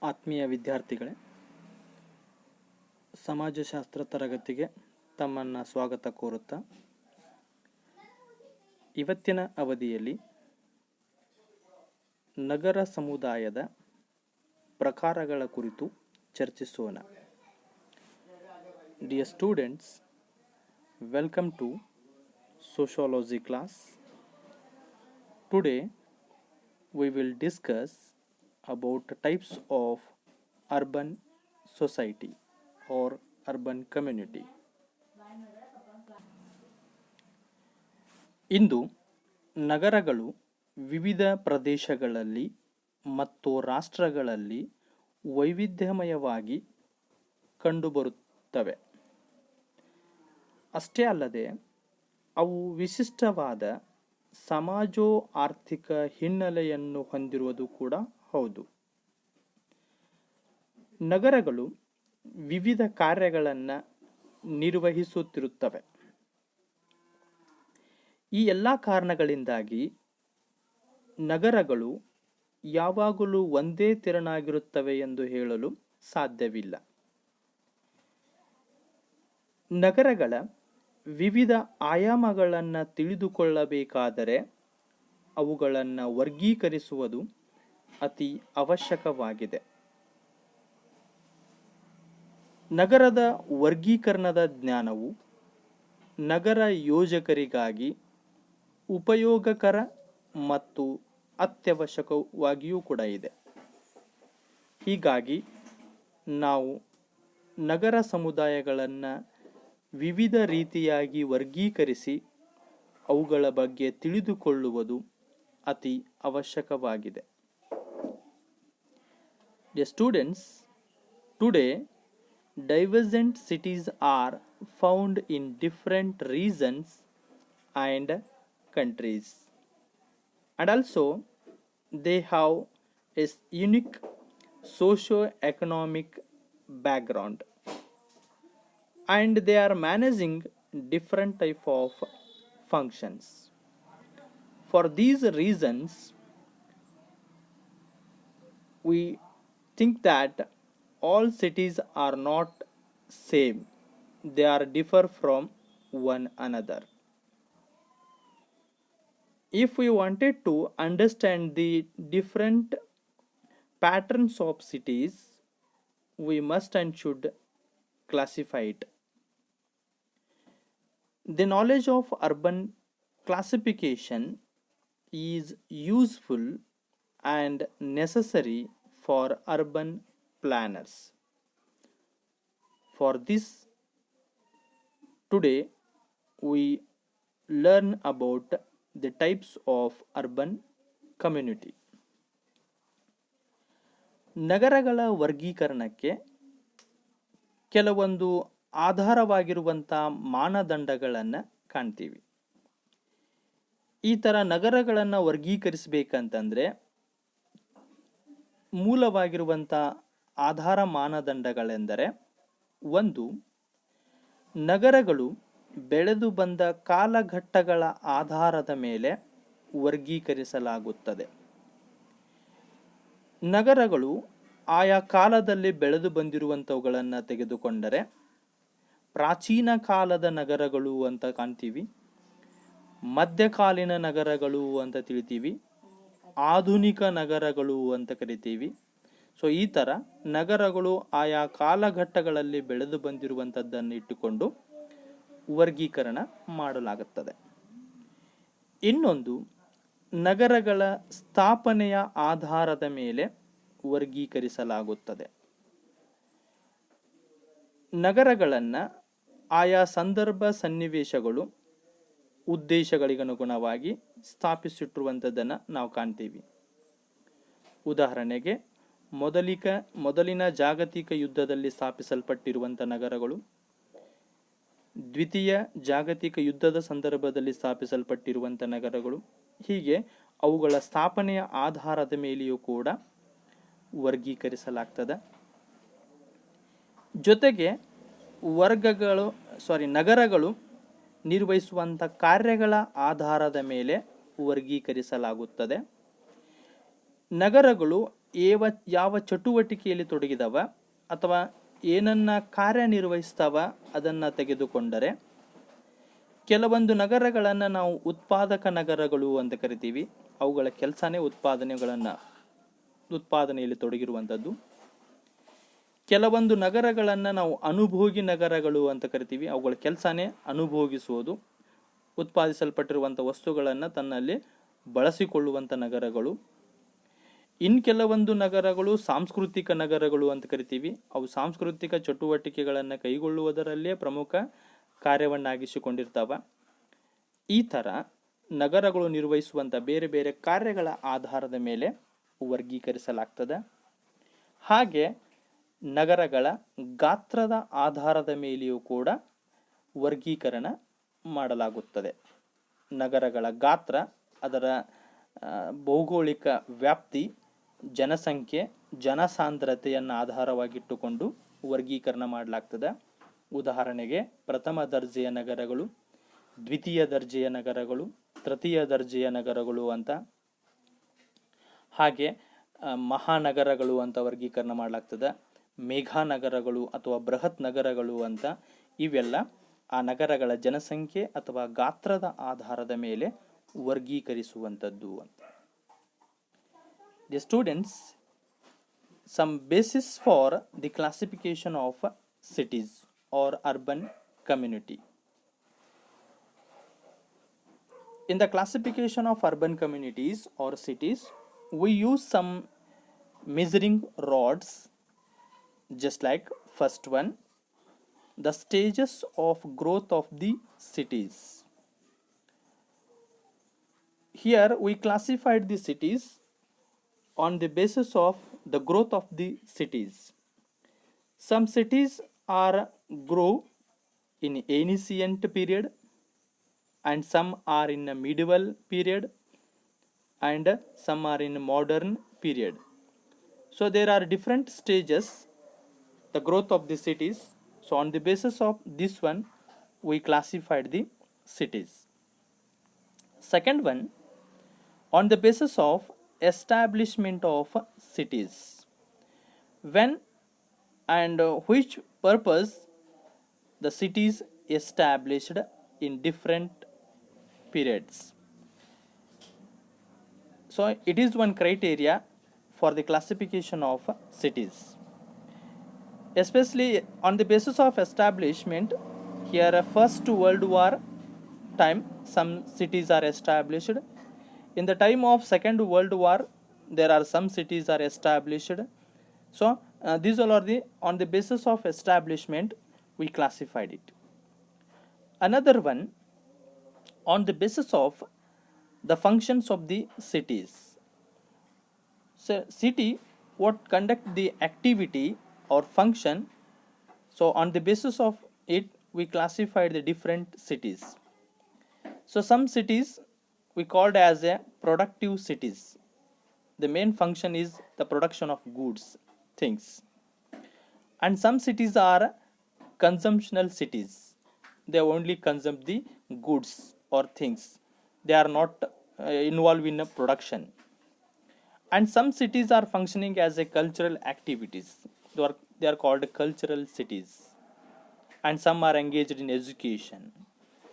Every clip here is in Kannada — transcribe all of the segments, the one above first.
ಆತ್ಮೀಯ ವಿದ್ಯಾರ್ಥಿಗಳೇ, ಸಮಾಜಶಾಸ್ತ್ರ ತರಗತಿಗೆ ತಮ್ಮನ್ನು ಸ್ವಾಗತ ಕೋರುತ್ತಾ ಇವತ್ತಿನ ಅವಧಿಯಲ್ಲಿ ನಗರ ಸಮುದಾಯದ ಪ್ರಕಾರಗಳ ಕುರಿತು ಚರ್ಚಿಸೋಣ. Dear students, welcome to sociology class. Today we will discuss about types of urban society or urban community. ಇಂದು ನಗರಗಳು ವಿವಿಧ ಪ್ರದೇಶಗಳಲ್ಲಿ ಮತ್ತು ರಾಷ್ಟ್ರಗಳಲ್ಲಿ ವೈವಿಧ್ಯಮಯವಾಗಿ ಕಂಡುಬರುತ್ತವೆ. ಅಷ್ಟೇ ಅಲ್ಲದೆ ಅವು ವಿಶಿಷ್ಟವಾದ ಸಮಾಜೋ ಆರ್ಥಿಕ ಹಿನ್ನೆಲೆಯನ್ನು ಹೊಂದಿರುವುದು ಕೂಡ ಹೌದು. ನಗರಗಳು ವಿವಿಧ ಕಾರ್ಯಗಳನ್ನು ನಿರ್ವಹಿಸುತ್ತಿರುತ್ತವೆ. ಈ ಎಲ್ಲ ಕಾರಣಗಳಿಂದಾಗಿ ನಗರಗಳು ಯಾವಾಗಲೂ ಒಂದೇ ತೆರನಾಗಿರುತ್ತವೆ ಎಂದು ಹೇಳಲು ಸಾಧ್ಯವಿಲ್ಲ. ನಗರಗಳ ವಿವಿಧ ಆಯಾಮಗಳನ್ನು ತಿಳಿದುಕೊಳ್ಳಬೇಕಾದರೆ ಅವುಗಳನ್ನು ವರ್ಗೀಕರಿಸುವುದು ಅತಿ ಅವಶ್ಯಕವಾಗಿದೆ. ನಗರದ ವರ್ಗೀಕರಣದ ಜ್ಞಾನವು ನಗರ ಯೋಜಕರಿಗಾಗಿ ಉಪಯೋಗಕರ ಮತ್ತು ಅತ್ಯವಶ್ಯಕವಾಗಿಯೂ ಕೂಡ ಇದೆ. ಹೀಗಾಗಿ ನಾವು ನಗರ ಸಮುದಾಯಗಳನ್ನು ವಿವಿಧ ರೀತಿಯಾಗಿ ವರ್ಗೀಕರಿಸಿ ಅವುಗಳ ಬಗ್ಗೆ ತಿಳಿದುಕೊಳ್ಳುವುದು ಅತಿ ಅವಶ್ಯಕವಾಗಿದೆ. Dear students, today divergent cities are found in different regions and countries, and also they have a unique socio-economic background, and they are managing different type of functions. For these reasons, we think that all cities are not same. They are differ from one another. If we wanted to understand the different patterns of cities, we must and should classify it. The knowledge of urban classification is useful and necessary for urban planners. For this, today we learn about the types of urban community. ನಗರಗಳ ವರ್ಗೀಕರಣಕ್ಕೆ ಕೆಲವೊಂದು ಆಧಾರವಾಗಿರುವಂಥ ಮಾನದಂಡಗಳನ್ನು ಕಾಣ್ತೀವಿ. ಈ ಥರ ನಗರಗಳನ್ನು ವರ್ಗೀಕರಿಸಬೇಕಂತಂದರೆ ಮೂಲವಾಗಿರುವಂಥ ಆಧಾರ ಮಾನದಂಡಗಳೆಂದರೆ, ಒಂದು, ನಗರಗಳು ಬೆಳೆದು ಬಂದ ಕಾಲಘಟ್ಟಗಳ ಆಧಾರದ ಮೇಲೆ ವರ್ಗೀಕರಿಸಲಾಗುತ್ತದೆ. ನಗರಗಳು ಆಯಾ ಕಾಲದಲ್ಲಿ ಬೆಳೆದು ಬಂದಿರುವಂಥವುಗಳನ್ನು ತೆಗೆದುಕೊಂಡರೆ ಪ್ರಾಚೀನ ಕಾಲದ ನಗರಗಳು ಅಂತ ಕಾಣ್ತೀವಿ, ಮಧ್ಯಕಾಲೀನ ನಗರಗಳು ಅಂತ ತಿಳಿತೀವಿ, ಆಧುನಿಕ ನಗರಗಳು ಅಂತ ಕರಿತೀವಿ. ಸೊ ಈ ಥರ ನಗರಗಳು ಆಯಾ ಕಾಲಘಟ್ಟಗಳಲ್ಲಿ ಬೆಳೆದು ಬಂದಿರುವಂಥದ್ದನ್ನು ಇಟ್ಟುಕೊಂಡು ವರ್ಗೀಕರಣ ಮಾಡಲಾಗುತ್ತದೆ. ಇನ್ನೊಂದು, ನಗರಗಳ ಸ್ಥಾಪನೆಯ ಆಧಾರದ ಮೇಲೆ ವರ್ಗೀಕರಿಸಲಾಗುತ್ತದೆ. ನಗರಗಳನ್ನು ಆಯಾ ಸಂದರ್ಭ ಸನ್ನಿವೇಶಗಳು ಉದ್ದೇಶಗಳಿಗನುಗುಣವಾಗಿ ಸ್ಥಾಪಿಸಿಟ್ಟಿರುವಂಥದ್ದನ್ನು ನಾವು ಕಾಣ್ತೀವಿ. ಉದಾಹರಣೆಗೆ ಮೊದಲಿನ ಜಾಗತಿಕ ಯುದ್ಧದಲ್ಲಿ ಸ್ಥಾಪಿಸಲ್ಪಟ್ಟಿರುವಂಥ ನಗರಗಳು, ದ್ವಿತೀಯ ಜಾಗತಿಕ ಯುದ್ಧದ ಸಂದರ್ಭದಲ್ಲಿ ಸ್ಥಾಪಿಸಲ್ಪಟ್ಟಿರುವಂಥ ನಗರಗಳು, ಹೀಗೆ ಅವುಗಳ ಸ್ಥಾಪನೆಯ ಆಧಾರದ ಮೇಲೆಯೂ ಕೂಡ ವರ್ಗೀಕರಿಸಲಾಗ್ತದೆ. ಜೊತೆಗೆ ನಗರಗಳು ನಿರ್ವಹಿಸುವಂಥ ಕಾರ್ಯಗಳ ಆಧಾರದ ಮೇಲೆ ವರ್ಗೀಕರಿಸಲಾಗುತ್ತದೆ. ನಗರಗಳು ಯಾವ ಚಟುವಟಿಕೆಯಲ್ಲಿ ತೊಡಗಿದವ ಅಥವಾ ಏನನ್ನ ಕಾರ್ಯನಿರ್ವಹಿಸ್ತಾವ ಅದನ್ನು ತೆಗೆದುಕೊಂಡರೆ, ಕೆಲವೊಂದು ನಗರಗಳನ್ನು ನಾವು ಉತ್ಪಾದಕ ನಗರಗಳು ಅಂತ ಕರಿತೀವಿ. ಅವುಗಳ ಕೆಲಸನೇ ಉತ್ಪಾದನೆಯಲ್ಲಿ ತೊಡಗಿರುವಂಥದ್ದು. ಕೆಲವೊಂದು ನಗರಗಳನ್ನು ನಾವು ಅನುಭೋಗಿ ನಗರಗಳು ಅಂತ ಕರಿತೀವಿ. ಅವುಗಳ ಕೆಲಸನೇ ಅನುಭೋಗಿಸುವುದು, ಉತ್ಪಾದಿಸಲ್ಪಟ್ಟಿರುವಂಥ ವಸ್ತುಗಳನ್ನು ತನ್ನಲ್ಲಿ ಬಳಸಿಕೊಳ್ಳುವಂಥ ನಗರಗಳು. ಕೆಲವೊಂದು ನಗರಗಳು ಸಾಂಸ್ಕೃತಿಕ ನಗರಗಳು ಅಂತ ಕರಿತೀವಿ. ಅವು ಸಾಂಸ್ಕೃತಿಕ ಚಟುವಟಿಕೆಗಳನ್ನು ಕೈಗೊಳ್ಳುವುದರಲ್ಲೇ ಪ್ರಮುಖ ಕಾರ್ಯವನ್ನಾಗಿಸಿಕೊಂಡಿರ್ತಾವ. ಈ ಥರ ನಗರಗಳು ನಿರ್ವಹಿಸುವಂಥ ಬೇರೆ ಬೇರೆ ಕಾರ್ಯಗಳ ಆಧಾರದ ಮೇಲೆ ವರ್ಗೀಕರಿಸಲಾಗ್ತದೆ. ಹಾಗೆ ನಗರಗಳ ಗಾತ್ರದ ಆಧಾರದ ಮೇಲೆಯೂ ಕೂಡ ವರ್ಗೀಕರಣ ಮಾಡಲಾಗುತ್ತದೆ. ನಗರಗಳ ಗಾತ್ರ, ಅದರ ಭೌಗೋಳಿಕ ವ್ಯಾಪ್ತಿ, ಜನಸಂಖ್ಯೆ, ಜನಸಾಂದ್ರತೆಯನ್ನು ಆಧಾರವಾಗಿಟ್ಟುಕೊಂಡು ವರ್ಗೀಕರಣ ಮಾಡಲಾಗ್ತದೆ. ಉದಾಹರಣೆಗೆ ಪ್ರಥಮ ದರ್ಜೆಯ ನಗರಗಳು, ದ್ವಿತೀಯ ದರ್ಜೆಯ ನಗರಗಳು, ತೃತೀಯ ದರ್ಜೆಯ ನಗರಗಳು ಅಂತ, ಹಾಗೆ ಮಹಾನಗರಗಳು ಅಂತ ವರ್ಗೀಕರಣ ಮಾಡಲಾಗ್ತದೆ. ಮೇಘಾನಗರಗಳು ಅಥವಾ ಬೃಹತ್ ನಗರಗಳು ಅಂತ. ಇವೆಲ್ಲ ಆ ನಗರಗಳ ಜನಸಂಖ್ಯೆ ಅಥವಾ ಗಾತ್ರದ ಆಧಾರದ ಮೇಲೆ ವರ್ಗೀಕರಿಸುವಂಥದ್ದು ಅಂತ. The students, some basis for the classification of cities or urban community. In the classification of urban communities or cities, we use some measuring rods, just like first one, the stages of growth of the cities. Here we classified the cities on the basis of the growth of the cities. Some cities are grow in ancient period, and some are in a medieval period, and some are in modern period. So there are different stages, the growth of the cities. So on the basis of this one, we classified the cities. Second one, on the basis of establishment of cities. When and which purpose the cities established in different periods. So it is one criteria for the classification of cities. Especially on the basis of establishment, here First World War time some cities are established. In the time of Second World War, there are some cities are established. So these all are the on the basis of establishment we classified it. Another one, on the basis of the functions of the cities. So city what conduct the activity or function. So on the basis of it we classified the different cities. So some cities we called as a productive cities. The main function is the production of goods, things. And some cities are consumptional cities. They only consume the goods or things. They are not involved in production. And some cities are functioning as a cultural activities. They are called cultural cities. And some are engaged in education.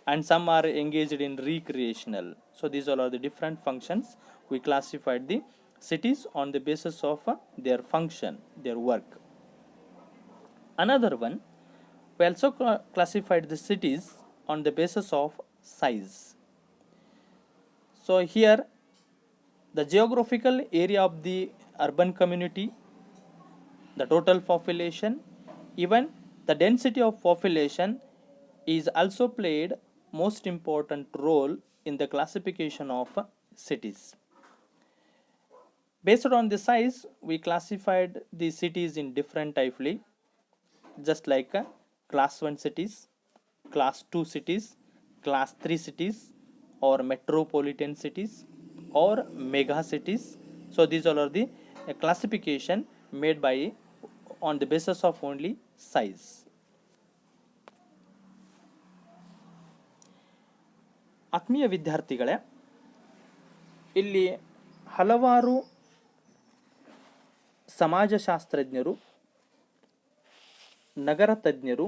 And some are engaged in recreational. So these all are the different functions. We classified the cities on the basis of their function, their work. Another one, we also classified the cities on the basis of size. So here the geographical area of the urban community, the total population, even the density of population is also played most important role in the classification of cities. Based on the size, we classified the cities in different typely, just like class 1 cities, class 2 cities, class 3 cities, or metropolitan cities, or mega cities. So these all are the classification made by on the basis of only size. ಆತ್ಮೀಯ ವಿದ್ಯಾರ್ಥಿಗಳೇ, ಇಲ್ಲಿ ಹಲವಾರು ಸಮಾಜಶಾಸ್ತ್ರಜ್ಞರು, ನಗರ ತಜ್ಞರು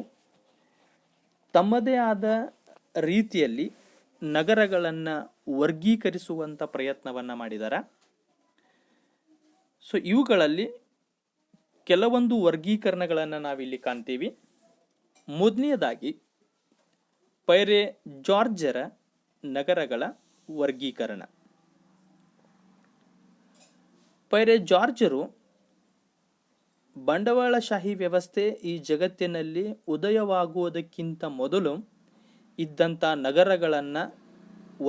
ತಮ್ಮದೇ ಆದ ರೀತಿಯಲ್ಲಿ ನಗರಗಳನ್ನು ವರ್ಗೀಕರಿಸುವಂಥ ಪ್ರಯತ್ನವನ್ನು ಮಾಡಿದ್ದಾರೆ. ಸೊ ಇವುಗಳಲ್ಲಿ ಕೆಲವೊಂದು ವರ್ಗೀಕರಣಗಳನ್ನು ನಾವಿಲ್ಲಿ ಕಾಣ್ತೀವಿ. ಮೊದಲನೇದಾಗಿ ಪೈರೆ ಜಾರ್ಜರ ನಗರಗಳ ವರ್ಗೀಕರಣ. ಪೈರೆ ಜಾರ್ಜರು ಬಂಡವಾಳಶಾಹಿ ವ್ಯವಸ್ಥೆ ಈ ಜಗತ್ತಿನಲ್ಲಿ ಉದಯವಾಗುವುದಕ್ಕಿಂತ ಮೊದಲು ಇದ್ದಂಥ ನಗರಗಳನ್ನು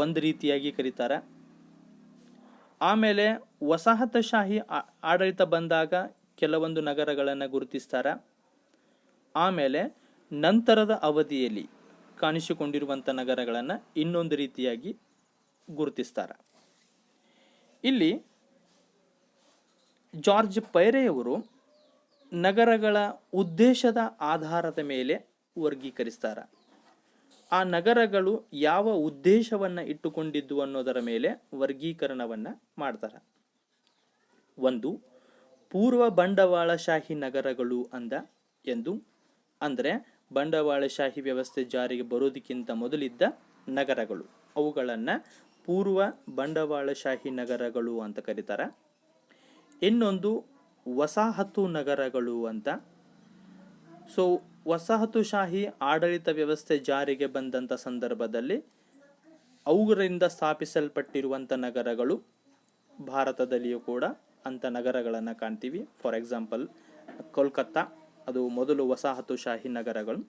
ಒಂದು ರೀತಿಯಾಗಿ ಕರೀತಾರೆ. ಆಮೇಲೆ ವಸಾಹತುಶಾಹಿ ಆಡಳಿತ ಬಂದಾಗ ಕೆಲವೊಂದು ನಗರಗಳನ್ನು ಗುರುತಿಸ್ತಾರೆ. ಆಮೇಲೆ ನಂತರದ ಅವಧಿಯಲ್ಲಿ ಕಾಣಿಸಿಕೊಂಡಿರುವಂಥ ನಗರಗಳನ್ನು ಇನ್ನೊಂದು ರೀತಿಯಾಗಿ ಗುರುತಿಸ್ತಾರೆ. ಇಲ್ಲಿ ಜಾರ್ಜ್ ಪೈರೆಯವರು ನಗರಗಳ ಉದ್ದೇಶದ ಆಧಾರದ ಮೇಲೆ ವರ್ಗೀಕರಿಸ್ತಾರೆ. ಆ ನಗರಗಳು ಯಾವ ಉದ್ದೇಶವನ್ನು ಇಟ್ಟುಕೊಂಡಿದ್ದು ಅನ್ನೋದರ ಮೇಲೆ ವರ್ಗೀಕರಣವನ್ನು ಮಾಡ್ತಾರೆ. ಒಂದು, ಪೂರ್ವ ಬಂಡವಾಳಶಾಹಿ ನಗರಗಳು ಅಂದರೆ ಬಂಡವಾಳಶಾಹಿ ವ್ಯವಸ್ಥೆ ಜಾರಿಗೆ ಬರೋದಕ್ಕಿಂತ ಮೊದಲಿದ್ದ ನಗರಗಳು, ಅವುಗಳನ್ನು ಪೂರ್ವ ಬಂಡವಾಳಶಾಹಿ ನಗರಗಳು ಅಂತ ಕರೀತಾರೆ. ಇನ್ನೊಂದು ವಸಾಹತು ನಗರಗಳು ಅಂತ. ಸೊ ವಸಾಹತುಶಾಹಿ ಆಡಳಿತ ವ್ಯವಸ್ಥೆ ಜಾರಿಗೆ ಬಂದಂಥ ಸಂದರ್ಭದಲ್ಲಿ ಅವುಗಳಿಂದ ಸ್ಥಾಪಿಸಲ್ಪಟ್ಟಿರುವಂಥ ನಗರಗಳು, ಭಾರತದಲ್ಲಿಯೂ ಕೂಡ ಅಂಥ ನಗರಗಳನ್ನು ಕಾಣ್ತೀವಿ. ಫಾರ್ ಎಕ್ಸಾಂಪಲ್ ಕೋಲ್ಕತ್ತಾ, ಅದು ಮೊದಲು ವಸಾಹತುಶಾಹಿ ನಗರಗಳು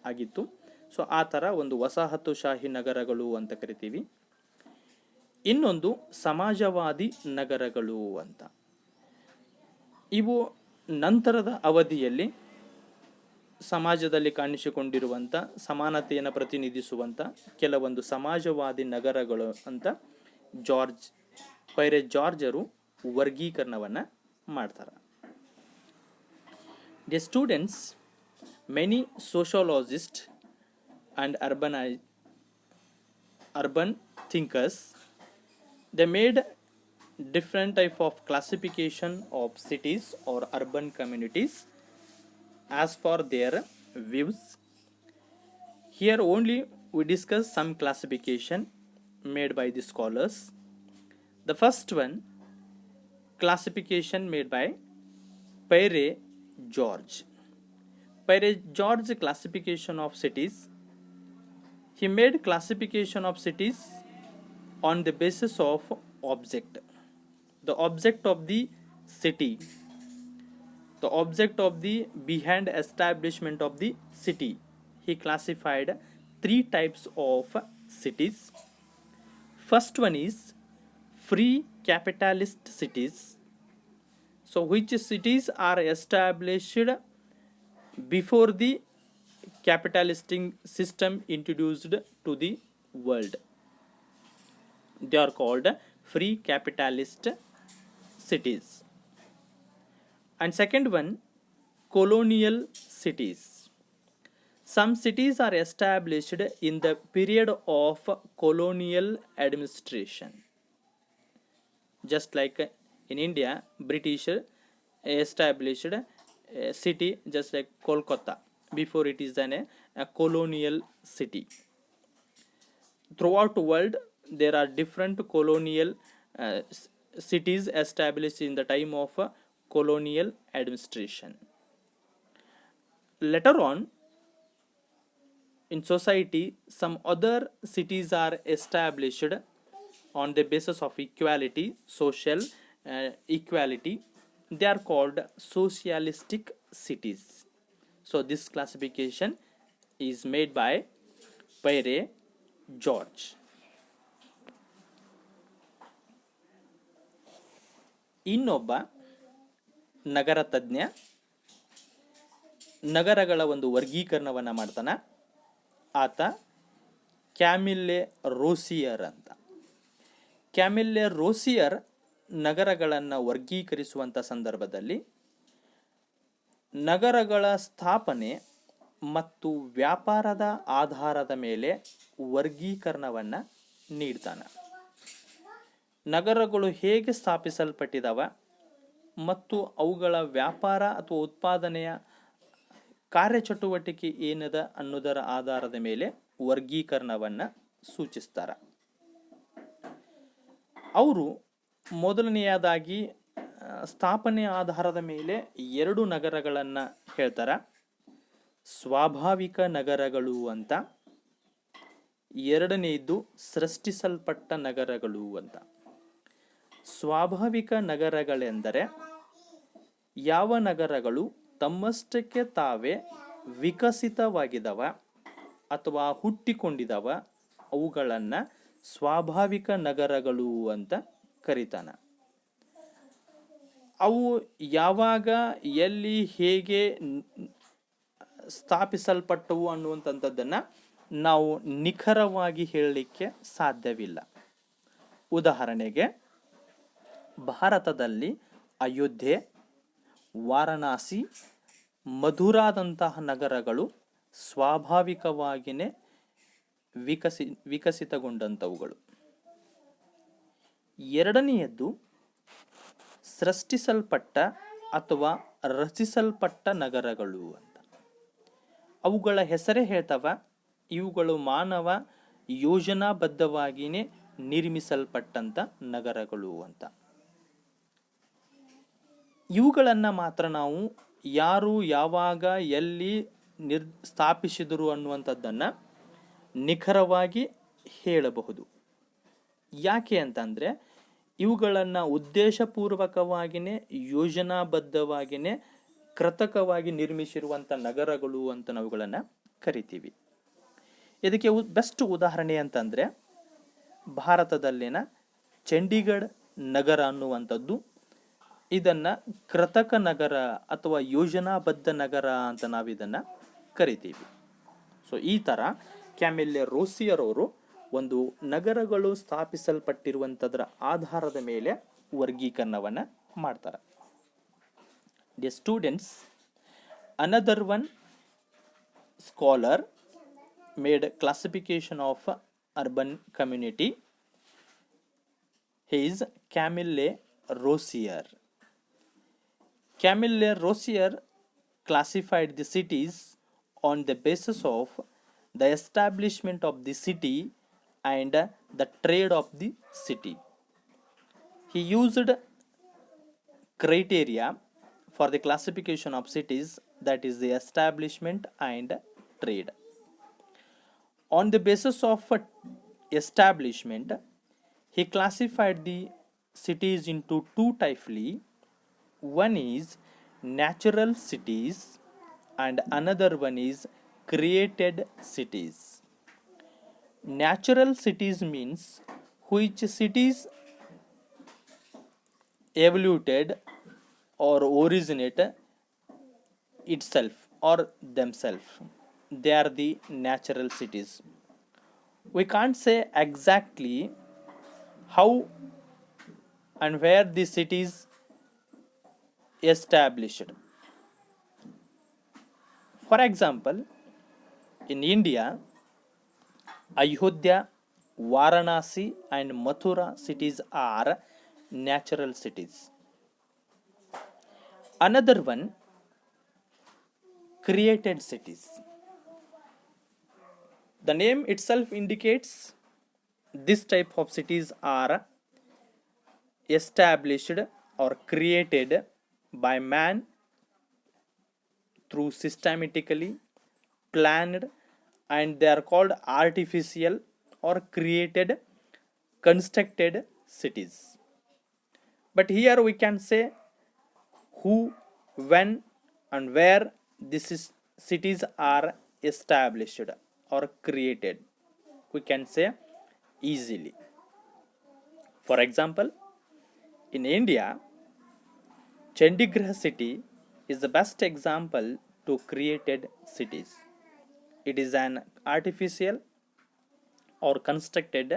ಆಗಿತ್ತು. ಸೊ ಆ ಥರ ಒಂದು ವಸಾಹತುಶಾಹಿ ನಗರಗಳು ಅಂತ ಕರಿತೀವಿ. ಇನ್ನೊಂದು ಸಮಾಜವಾದಿ ನಗರಗಳು ಅಂತ. ಇವು ನಂತರದ ಅವಧಿಯಲ್ಲಿ ಸಮಾಜದಲ್ಲಿ ಕಾಣಿಸಿಕೊಂಡಿರುವಂಥ ಸಮಾನತೆಯನ್ನು ಪ್ರತಿನಿಧಿಸುವಂಥ ಕೆಲವೊಂದು ಸಮಾಜವಾದಿ ನಗರಗಳು ಅಂತ ಪೈರೆ ಜಾರ್ಜರು ವರ್ಗೀಕರಣವನ್ನು ಮಾಡ್ತಾರೆ. The students, many sociologist and urban thinkers, they made different type of classification of cities or urban communities as for their views. Here only we discuss some classification made by the scholars. The first one, classification made by Peyre George. Peyre George classification of cities. He made classification of cities on the basis of object. The object of the city, the object of the behind establishment of the city. He classified 3 types of cities. First one is free capitalist cities. So which cities are established before the capitalistic system introduced to the world. They are called free capitalist cities. And second one, colonial cities. Some cities are established in the period of colonial administration. Just like in India, British established a city just like Kolkata. Before it is a colonial city. Throughout the world, there are different colonial cities established in the time of colonial administration. Later on, in society, some other cities are established on the basis of equality, social equality. They are called socialistic cities. So this classification is made by Peyre George. ಇನ್ನೊಬ್ಬ ನಗರ ತಜ್ಞ ನಗರಗಳ ಒಂದು ವರ್ಗೀಕರಣವನ್ನು ಮಾಡ್ತಾನೆ. ಆತ ಕ್ಯಾಮಿಲ್ಲೆ ರೋಸಿಯರ್ ಅಂತ. ಕ್ಯಾಮಿಲ್ಲೆ ರೋಸಿಯರ್ ನಗರಗಳನ್ನು ವರ್ಗೀಕರಿಸುವಂಥ ಸಂದರ್ಭದಲ್ಲಿ ನಗರಗಳ ಸ್ಥಾಪನೆ ಮತ್ತು ವ್ಯಾಪಾರದ ಆಧಾರದ ಮೇಲೆ ವರ್ಗೀಕರಣವನ್ನು ನೀಡ್ತಾನೆ. ನಗರಗಳು ಹೇಗೆ ಸ್ಥಾಪಿಸಲ್ಪಟ್ಟಿದಾವ, ಮತ್ತು ಅವುಗಳ ವ್ಯಾಪಾರ ಅಥವಾ ಉತ್ಪಾದನೆಯ ಕಾರ್ಯಚಟುವಟಿಕೆ ಏನದ ಅನ್ನೋದರ ಆಧಾರದ ಮೇಲೆ ವರ್ಗೀಕರಣವನ್ನು ಸೂಚಿಸ್ತಾರೆ. ಅವರು ಮೊದಲನೆಯದಾಗಿ ಸ್ಥಾಪನೆಯ ಆಧಾರದ ಮೇಲೆ 2 ನಗರಗಳನ್ನು ಹೇಳ್ತಾರೆ. ಸ್ವಾಭಾವಿಕ ನಗರಗಳು ಅಂತ, ಎರಡನೆಯದು ಸೃಷ್ಟಿಸಲ್ಪಟ್ಟ ನಗರಗಳು ಅಂತ. ಸ್ವಾಭಾವಿಕ ನಗರಗಳೆಂದರೆ ಯಾವ ನಗರಗಳು ತಮ್ಮಷ್ಟಕ್ಕೆ ತಾವೇ ವಿಕಸಿತವಾಗಿದವ ಅಥವಾ ಹುಟ್ಟಿಕೊಂಡಿದವ ಅವುಗಳನ್ನು ಸ್ವಾಭಾವಿಕ ನಗರಗಳು ಅಂತ ಕರೀತಾನೆ. ಅವು ಯಾವಾಗ, ಎಲ್ಲಿ, ಹೇಗೆ ಸ್ಥಾಪಿಸಲ್ಪಟ್ಟವು ಅನ್ನುವಂಥದ್ದನ್ನು ನಾವು ನಿಖರವಾಗಿ ಹೇಳಲಿಕ್ಕೆ ಸಾಧ್ಯವಿಲ್ಲ. ಉದಾಹರಣೆಗೆ, ಭಾರತದಲ್ಲಿ ಅಯೋಧ್ಯೆ, ವಾರಣಾಸಿ, ಮಧುರಾದಂತಹ ನಗರಗಳು ಸ್ವಾಭಾವಿಕವಾಗಿಯೇ ವಿಕಸಿತಗೊಂಡಂಥವುಗಳು. ಎರಡನೆಯದ್ದು ಸೃಷ್ಟಿಸಲ್ಪಟ್ಟ ಅಥವಾ ರಚಿಸಲ್ಪಟ್ಟ ನಗರಗಳು ಅಂತ. ಅವುಗಳ ಹೆಸರೇ ಹೇಳ್ತವ, ಇವುಗಳು ಮಾನವ ಯೋಜನಾಬದ್ಧವಾಗಿಯೇ ನಿರ್ಮಿಸಲ್ಪಟ್ಟಂಥ ನಗರಗಳು ಅಂತ. ಇವುಗಳನ್ನು ಮಾತ್ರ ನಾವು ಯಾರು, ಯಾವಾಗ, ಎಲ್ಲಿ ಸ್ಥಾಪಿಸಿದರು ಅನ್ನುವಂಥದ್ದನ್ನು ನಿಖರವಾಗಿ ಹೇಳಬಹುದು. ಯಾಕೆ ಅಂತಂದರೆ ಇವುಗಳನ್ನು ಉದ್ದೇಶಪೂರ್ವಕವಾಗಿಯೇ ಯೋಜನಾಬದ್ಧವಾಗಿಯೇ ಕೃತಕವಾಗಿ ನಿರ್ಮಿಸಿರುವಂಥ ನಗರಗಳು ಅಂತ ನಾವುಗಳನ್ನು ಕರಿತೀವಿ. ಇದಕ್ಕೆ ಬೆಸ್ಟ್ ಉದಾಹರಣೆ ಅಂತಂದರೆ ಭಾರತದಲ್ಲಿನ ಚಂಡೀಗಢ ನಗರ ಅನ್ನುವಂಥದ್ದು. ಇದನ್ನು ಕೃತಕ ನಗರ ಅಥವಾ ಯೋಜನಾಬದ್ಧ ನಗರ ಅಂತ ನಾವಿದನ್ನು ಕರಿತೀವಿ. ಸೊ ಈ ಥರ ಕ್ಯಾಮಿಲ್ಲೆ ರೋಸಿಯರ್ ಅವರು ಒಂದು ನಗರಗಳು ಸ್ಥಾಪಿಸಲ್ಪಟ್ಟಿರುವಂಥದ್ರ ಆಧಾರದ ಮೇಲೆ ವರ್ಗೀಕರಣವನ್ನು ಮಾಡ್ತಾರೆ. D students, another one scholar made classification of urban community. He is Camille Rossier. Camille Rossier classified the cities on the basis of the establishment of the city and the trade of the city. He used criteria for the classification of cities, that is the establishment and trade. On the basis of establishment, he classified the cities into 2 types. One is natural cities and another one is created cities. Natural cities means which cities evoluted or originate itself or themselves. They are the natural cities. We can't say exactly how and where the cities established. For example, in India, Ayodhya, Varanasi and Mathura cities are natural cities. Another one, created cities. The name itself indicates this type of cities are established or created by man through systematically planned, and they are called artificial or created, constructed cities. But here we can say who, when and where these cities are established or created. We can say easily. For example, in India, Chandigarh city is the best example to created cities. It is an artificial or constructed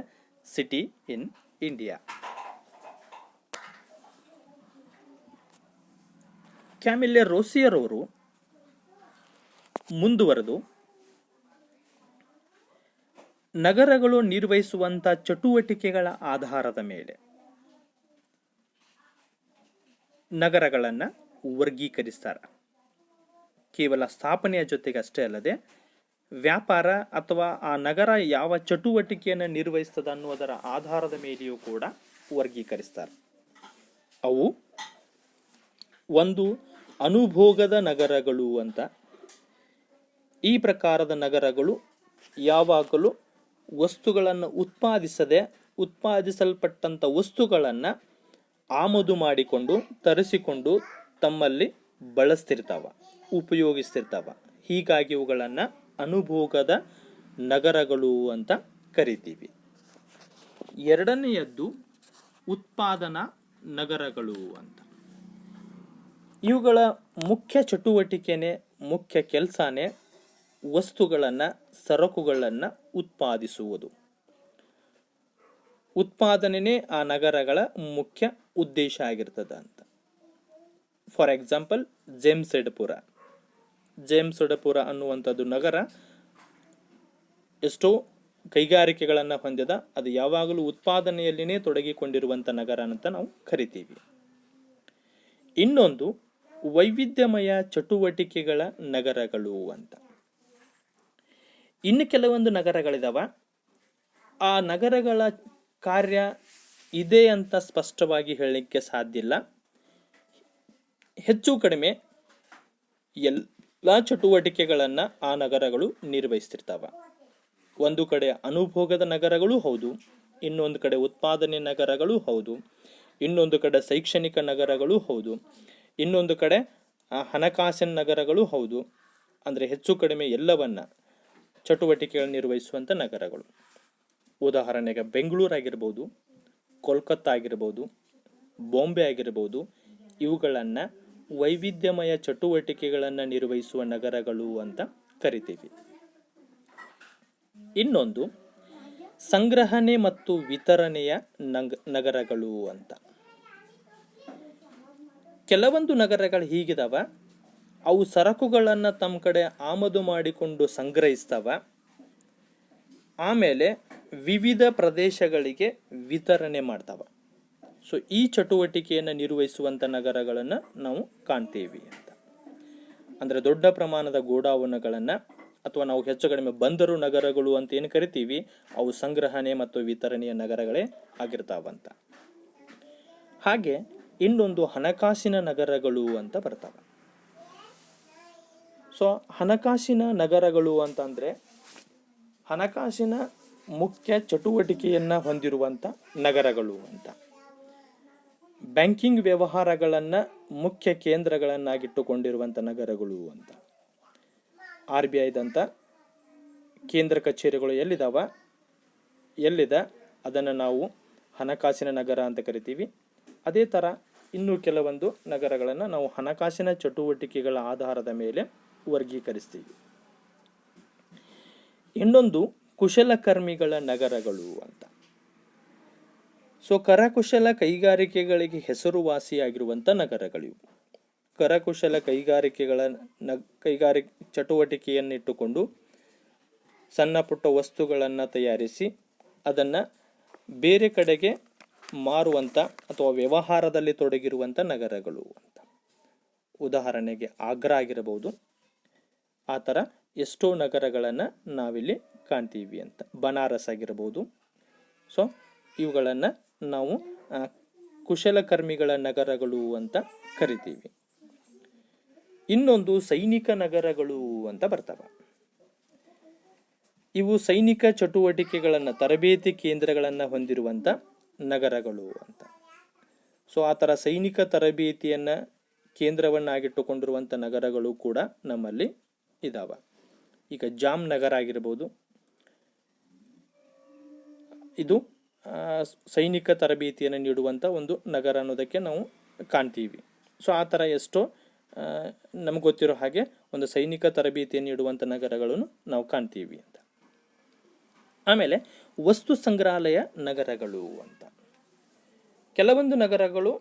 city in India. Camille Rosier ಅವರು ಮುಂದುವರೆದು ನಗರಗಳು ನಿರ್ವಹಿಸುವಂಥ ಚಟುವಟಿಕೆಗಳ ಆಧಾರದ ಮೇಲೆ ನಗರಗಳನ್ನು ವರ್ಗೀಕರಿಸ್ತಾರೆ. ಕೇವಲ ಸ್ಥಾಪನೆಯ ಜೊತೆಗೆ ಅಷ್ಟೇ ಅಲ್ಲದೆ ವ್ಯಾಪಾರ ಅಥವಾ ಆ ನಗರ ಯಾವ ಚಟುವಟಿಕೆಯನ್ನು ನಿರ್ವಹಿಸ್ತದೆ ಅನ್ನುವುದರ ಆಧಾರದ ಮೇಲೆಯೂ ಕೂಡ ವರ್ಗೀಕರಿಸ್ತಾರೆ. ಅವು ಒಂದು ಅನುಭೋಗದ ನಗರಗಳು ಅಂತ. ಈ ಪ್ರಕಾರದ ನಗರಗಳು ಯಾವಾಗಲೂ ವಸ್ತುಗಳನ್ನು ಉತ್ಪಾದಿಸಲ್ಪಟ್ಟಂಥ ವಸ್ತುಗಳನ್ನು ಆಮದು ಮಾಡಿಕೊಂಡು ತರಿಸಿಕೊಂಡು ತಮ್ಮಲ್ಲಿ ಬಳಸ್ತಿರ್ತಾವ, ಉಪಯೋಗಿಸ್ತಿರ್ತಾವ. ಹೀಗಾಗಿ ಇವುಗಳನ್ನು ಅನುಭೋಗದ ನಗರಗಳು ಅಂತ ಕರಿತೀವಿ. ಎರಡನೆಯದ್ದು ಉತ್ಪಾದನಾ ನಗರಗಳು ಅಂತ. ಇವುಗಳ ಮುಖ್ಯ ಚಟುವಟಿಕೆನೇ, ಮುಖ್ಯ ಕೆಲಸನೇ ವಸ್ತುಗಳನ್ನು, ಸರಕುಗಳನ್ನು ಉತ್ಪಾದಿಸುವುದು. ಉತ್ಪಾದನೆಯೇ ಆ ನಗರಗಳ ಮುಖ್ಯ ಉದ್ದೇಶ ಆಗಿರ್ತದೆ ಅಂತ. ಫಾರ್ ಎಕ್ಸಾಂಪಲ್ ಜೇಮ್ಸೆಡ್ಪುರ ಅನ್ನುವಂಥದ್ದು ನಗರ ಎಷ್ಟೋ ಕೈಗಾರಿಕೆಗಳನ್ನು ಹೊಂದಿದ, ಅದು ಯಾವಾಗಲೂ ಉತ್ಪಾದನೆಯಲ್ಲಿನೇ ತೊಡಗಿಕೊಂಡಿರುವಂಥ ನಗರ ಅಂತ ನಾವು ಕರಿತೀವಿ. ಇನ್ನೊಂದು ವೈವಿಧ್ಯಮಯ ಚಟುವಟಿಕೆಗಳ ನಗರಗಳು ಅಂತ. ಇನ್ನು ಕೆಲವೊಂದು ನಗರಗಳಿದಾವ, ಆ ನಗರಗಳ ಕಾರ್ಯ ಇದೆ ಅಂತ ಸ್ಪಷ್ಟವಾಗಿ ಹೇಳಲಿಕ್ಕೆ ಸಾಧ್ಯ ಇಲ್ಲ. ಹೆಚ್ಚು ಕಡಿಮೆ ಎಲ್ಲ ಚಟುವಟಿಕೆಗಳನ್ನು ಆ ನಗರಗಳು ನಿರ್ವಹಿಸ್ತಿರ್ತಾವ. ಒಂದು ಕಡೆ ಅನುಭೋಗದ ನಗರಗಳು ಹೌದು, ಇನ್ನೊಂದು ಕಡೆ ಉತ್ಪಾದನೆ ನಗರಗಳು ಹೌದು, ಇನ್ನೊಂದು ಕಡೆ ಶೈಕ್ಷಣಿಕ ನಗರಗಳು ಹೌದು, ಇನ್ನೊಂದು ಕಡೆ ಹಣಕಾಸಿನ ನಗರಗಳು ಹೌದು. ಅಂದರೆ ಹೆಚ್ಚು ಕಡಿಮೆ ಎಲ್ಲವನ್ನ ಚಟುವಟಿಕೆಗಳನ್ನು ನಿರ್ವಹಿಸುವಂಥ ನಗರಗಳು. ಉದಾಹರಣೆಗೆ ಬೆಂಗಳೂರು ಆಗಿರ್ಬೋದು, ಕೋಲ್ಕತ್ತಾ ಆಗಿರ್ಬೋದು, ಬಾಂಬೆ ಆಗಿರ್ಬೋದು. ಇವುಗಳನ್ನು ವೈವಿಧ್ಯಮಯ ಚಟುವಟಿಕೆಗಳನ್ನು ನಿರ್ವಹಿಸುವ ನಗರಗಳು ಅಂತ ಕರಿತೀವಿ. ಇನ್ನೊಂದು ಸಂಗ್ರಹಣೆ ಮತ್ತು ವಿತರಣೆಯ ನಗರಗಳು ಅಂತ. ಕೆಲವೊಂದು ನಗರಗಳು ಹೀಗಿದಾವ, ಅವು ಸರಕುಗಳನ್ನು ತಮ್ಮ ಕಡೆ ಆಮದು ಮಾಡಿಕೊಂಡು ಸಂಗ್ರಹಿಸ್ತಾವ, ಆಮೇಲೆ ವಿವಿಧ ಪ್ರದೇಶಗಳಿಗೆ ವಿತರಣೆ ಮಾಡ್ತಾವ. ಸೊ ಈ ಚಟುವಟಿಕೆಯನ್ನು ನಿರ್ವಹಿಸುವಂಥ ನಗರಗಳನ್ನು ನಾವು ಕಾಣ್ತೀವಿ ಅಂತ. ಅಂದರೆ ದೊಡ್ಡ ಪ್ರಮಾಣದ ಗೋಡಾವಣೆಗಳನ್ನು ಅಥವಾ ನಾವು ಹೆಚ್ಚು ಕಡಿಮೆ ಬಂದರು ನಗರಗಳು ಅಂತ ಏನು ಕರಿತೀವಿ, ಅವು ಸಂಗ್ರಹಣೆ ಮತ್ತು ವಿತರಣೆಯ ನಗರಗಳೇ ಆಗಿರ್ತಾವಂತ. ಹಾಗೆ ಇನ್ನೊಂದು ಹಣಕಾಸಿನ ನಗರಗಳು ಅಂತ ಬರ್ತಾವೆ. ಸೊ ಹಣಕಾಸಿನ ನಗರಗಳು ಅಂತಂದರೆ ಹಣಕಾಸಿನ ಮುಖ್ಯ ಚಟುವಟಿಕೆಯನ್ನು ಹೊಂದಿರುವಂಥ ನಗರಗಳು ಅಂತ. ಬ್ಯಾಂಕಿಂಗ್ ವ್ಯವಹಾರಗಳನ್ನು ಮುಖ್ಯ ಕೇಂದ್ರಗಳನ್ನಾಗಿಟ್ಟುಕೊಂಡಿರುವಂಥ ನಗರಗಳು ಅಂತ. RBIದಂಥ ಕೇಂದ್ರ ಕಚೇರಿಗಳು ಎಲ್ಲಿದೆ ಅದನ್ನು ನಾವು ಹಣಕಾಸಿನ ನಗರ ಅಂತ ಕರಿತೀವಿ. ಅದೇ ಥರ ಇನ್ನೂ ಕೆಲವೊಂದು ನಗರಗಳನ್ನು ನಾವು ಹಣಕಾಸಿನ ಚಟುವಟಿಕೆಗಳ ಆಧಾರದ ಮೇಲೆ ವರ್ಗೀಕರಿಸ್ತೀವಿ. ಇನ್ನೊಂದು ಕುಶಲಕರ್ಮಿಗಳ ನಗರಗಳು ಅಂತ. ಸೊ ಕರಕುಶಲ ಕೈಗಾರಿಕೆಗಳಿಗೆ ಹೆಸರುವಾಸಿಯಾಗಿರುವಂಥ ನಗರಗಳಿವು. ಕರಕುಶಲ ಕೈಗಾರಿಕೆಗಳ ಚಟುವಟಿಕೆಯನ್ನಿಟ್ಟುಕೊಂಡು ಸಣ್ಣ ಪುಟ್ಟ ವಸ್ತುಗಳನ್ನು ತಯಾರಿಸಿ ಅದನ್ನು ಬೇರೆ ಕಡೆಗೆ ಮಾರುವಂಥ ಅಥವಾ ವ್ಯವಹಾರದಲ್ಲಿ ತೊಡಗಿರುವಂಥ ನಗರಗಳು ಅಂತ. ಉದಾಹರಣೆಗೆ ಆಗ್ರಾ ಆಗಿರಬಹುದು. ಆ ಥರ ಎಷ್ಟೋ ನಗರಗಳನ್ನು ನಾವಿಲ್ಲಿ ಕಾಣ್ತೀವಿ ಅಂತ. ಬನಾರಸ್ ಆಗಿರಬಹುದು. ಸೊ ಇವುಗಳನ್ನು ನಾವು ಕುಶಲಕರ್ಮಿಗಳ ನಗರಗಳು ಅಂತ ಕರಿತೀವಿ. ಇನ್ನೊಂದು ಸೈನಿಕ ನಗರಗಳು ಅಂತ ಬರ್ತವೆ. ಇವು ಸೈನಿಕ ಚಟುವಟಿಕೆಗಳನ್ನು, ತರಬೇತಿ ಕೇಂದ್ರಗಳನ್ನು ಹೊಂದಿರುವಂಥ ನಗರಗಳು ಅಂತ. ಸೊ ಆ ಥರ ಸೈನಿಕ ತರಬೇತಿಯನ್ನು ಕೇಂದ್ರವನ್ನಾಗಿಟ್ಟುಕೊಂಡಿರುವಂಥ ನಗರಗಳು ಕೂಡ ನಮ್ಮಲ್ಲಿ ಇದಾವೆ. ಈಗ ಜಾಮ್ ನಗರ ಆಗಿರ್ಬೋದು, ಇದು ಸೈನಿಕ ತರಬೇತಿಯನ್ನು ನೀಡುವಂಥ ಒಂದು ನಗರ ಅನ್ನೋದಕ್ಕೆ ನಾವು ಕಾಣ್ತೀವಿ. ಸೊ ಆ ಥರ ಎಷ್ಟೋ ನಮ್ಗೆ ಗೊತ್ತಿರೋ ಹಾಗೆ ಒಂದು ಸೈನಿಕ ತರಬೇತಿಯನ್ನು ನೀಡುವಂಥ ನಗರಗಳನ್ನು ನಾವು ಕಾಣ್ತೀವಿ ಅಂತ. ಆಮೇಲೆ ವಸ್ತು ಸಂಗ್ರಹಾಲಯ ನಗರಗಳು ಅಂತ. ಕೆಲವೊಂದು ನಗರಗಳು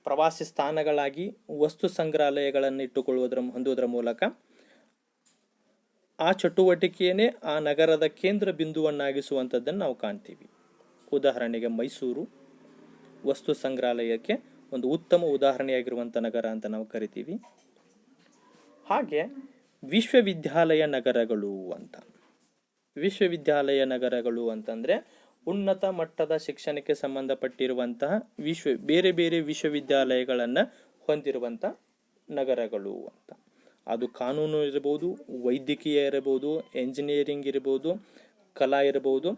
ಪ್ರವಾಸಿ ಸ್ಥಾನಗಳಾಗಿ ವಸ್ತು ಸಂಗ್ರಹಾಲಯಗಳನ್ನು ಹೊಂದುವುದರ ಮೂಲಕ ಆ ಚಟುವಟಿಕೆಯೇ ಆ ನಗರದ ಕೇಂದ್ರ ಬಿಂದುವನ್ನಾಗಿಸುವಂಥದ್ದನ್ನು ನಾವು ಕಾಣ್ತೀವಿ. ಉದಾಹರಣೆಗೆ ಮೈಸೂರು ವಸ್ತು ಸಂಗ್ರಹಾಲಯಕ್ಕೆ ಒಂದು ಉತ್ತಮ ಉದಾಹರಣೆಯಾಗಿರುವಂಥ ನಗರ ಅಂತ ನಾವು ಕರಿತೀವಿ. ಹಾಗೆ ವಿಶ್ವವಿದ್ಯಾಲಯ ನಗರಗಳು ಅಂತ. ವಿಶ್ವವಿದ್ಯಾಲಯ ನಗರಗಳು ಅಂತಂದರೆ ಉನ್ನತ ಮಟ್ಟದ ಶಿಕ್ಷಣಕ್ಕೆ ಸಂಬಂಧಪಟ್ಟಿರುವಂತಹ ಬೇರೆ ಬೇರೆ ವಿಶ್ವವಿದ್ಯಾಲಯಗಳನ್ನು ಹೊಂದಿರುವಂಥ ನಗರಗಳು ಅಂತ. ಅದು ಕಾನೂನು ಇರ್ಬೋದು, ವೈದ್ಯಕೀಯ ಇರಬಹುದು, ಎಂಜಿನಿಯರಿಂಗ್ ಇರ್ಬೋದು, ಕಲಾ ಇರಬಹುದು,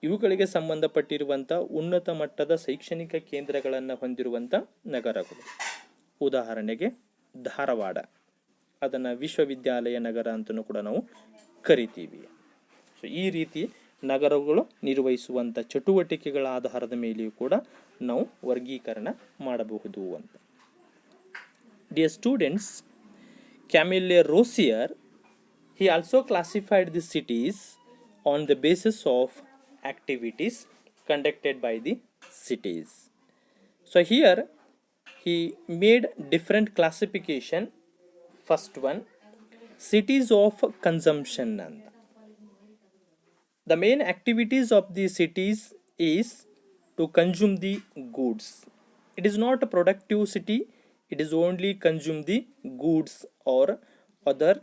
ಇವುಗಳಿಗೆ ಸಂಬಂಧಪಟ್ಟಿರುವಂಥ ಉನ್ನತ ಮಟ್ಟದ ಶೈಕ್ಷಣಿಕ ಕೇಂದ್ರಗಳನ್ನು ಹೊಂದಿರುವಂಥ ನಗರಗಳು. ಉದಾಹರಣೆಗೆ ಧಾರವಾಡ, ಅದನ್ನು ವಿಶ್ವವಿದ್ಯಾಲಯ ನಗರ ಅಂತಲೂ ಕೂಡ ನಾವು ಕರಿತೀವಿ. ಸೊ ಈ ರೀತಿ ನಗರಗಳು ನಿರ್ವಹಿಸುವಂಥ ಚಟುವಟಿಕೆಗಳ ಆಧಾರದ ಮೇಲೆಯೂ ಕೂಡ ನಾವು ವರ್ಗೀಕರಣ ಮಾಡಬಹುದು ಅಂತ. Dear students, Camille Rossier, he also classified the cities on the basis of activities conducted by the cities. So here he made different classification. First one, cities of consumption. The main activities of the cities is to consume the goods. It is not a productive city, it is only consume the goods or other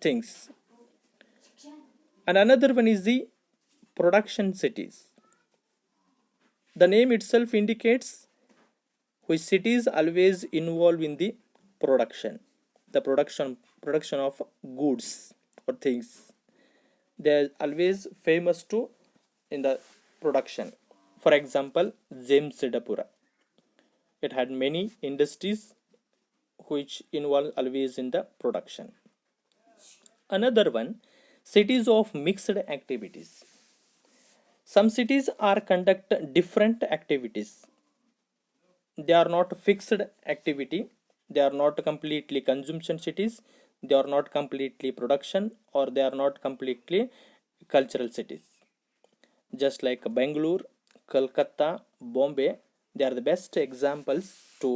things. And another one is the production cities. The name itself indicates which cities always involve in the production, the production of goods or things. They are always famous to in the production. For example, Jamshedpur, it had many industries which involve always in the production. Another one, cities of mixed activities. Some cities are conduct different activities. They are not fixed activity, they are not completely consumption cities, they are not completely production, or they are not completely cultural cities. Just like Bangalore, Kolkata, Bombay, they are the best examples to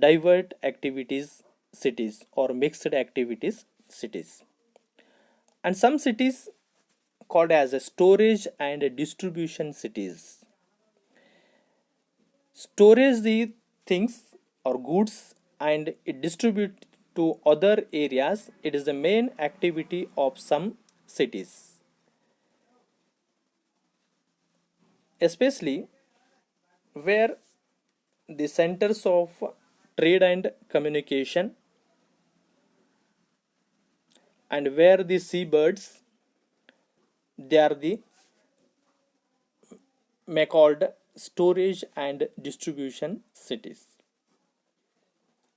divert activities cities or mixed activities cities. And some cities called as a storage and distribution cities. Storage the things or goods and it distribute to other areas. It is the main activity of some cities, especially where the centers of trade and communication and where the seabirds, they are the may called storage and distribution cities.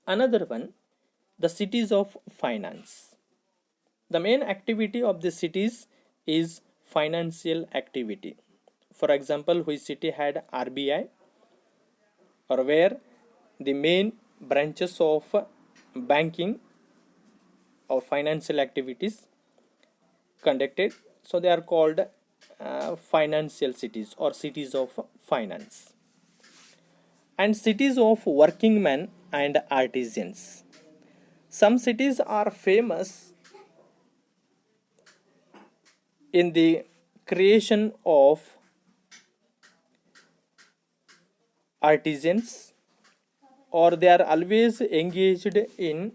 Another one, the cities of finance. The main activity of the cities is financial activity. For example, which city had RBI, or where the main branches of banking or financial activities conducted, so they are called financial cities or cities of finance. And cities of working men and artisans. Some cities are famous in the creation of artisans, or they are always engaged in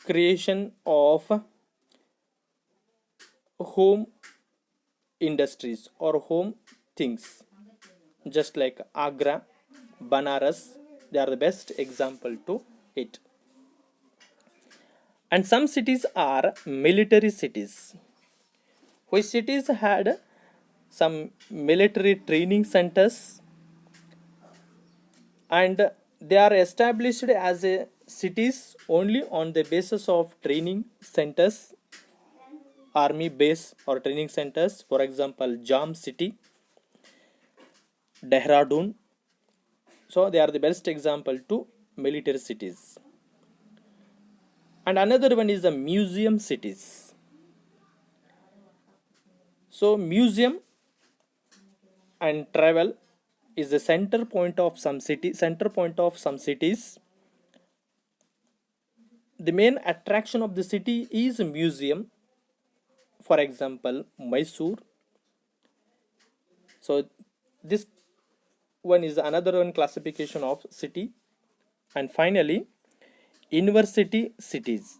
creation of home industries or home things. Just like Agra, Banaras, they are the best example to it. And some cities are military cities, which cities had some military training centers, and they are established as a cities only on the basis of training centers, army base or training centers. For example, Jam city, Dehradun. So they are the best example to military cities. And another one is the museum cities. So museum and travel is the center point of some cities. The main attraction of the city is a museum. For example, Mysore. So this one is another one classification of city. And finally, university cities,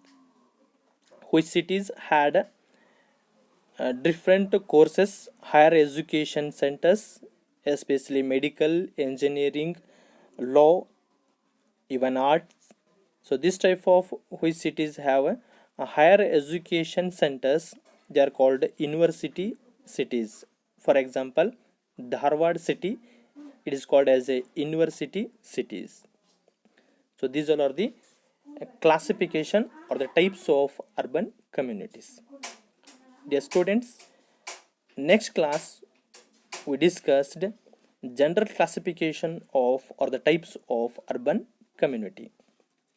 which cities had different courses, higher education centers, especially medical, engineering, law, even arts. So this type of which cities have a higher education centers, they are called university cities. For example, Dharwad city, it is called as a university cities. So these all are the classification or the types of urban communities. Dear students, next class we discussed general classification of or the types of urban community.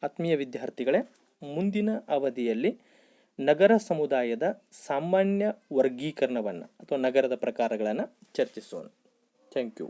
ಆತ್ಮೀಯ ವಿದ್ಯಾರ್ಥಿಗಳೇ, ಮುಂದಿನ ಅವಧಿಯಲ್ಲಿ ನಗರ ಸಮುದಾಯದ ಸಾಮಾನ್ಯ ವರ್ಗೀಕರಣವನ್ನು ಅಥವಾ ನಗರದ ಪ್ರಕಾರಗಳನ್ನು ಚರ್ಚಿಸೋಣ. Thank you.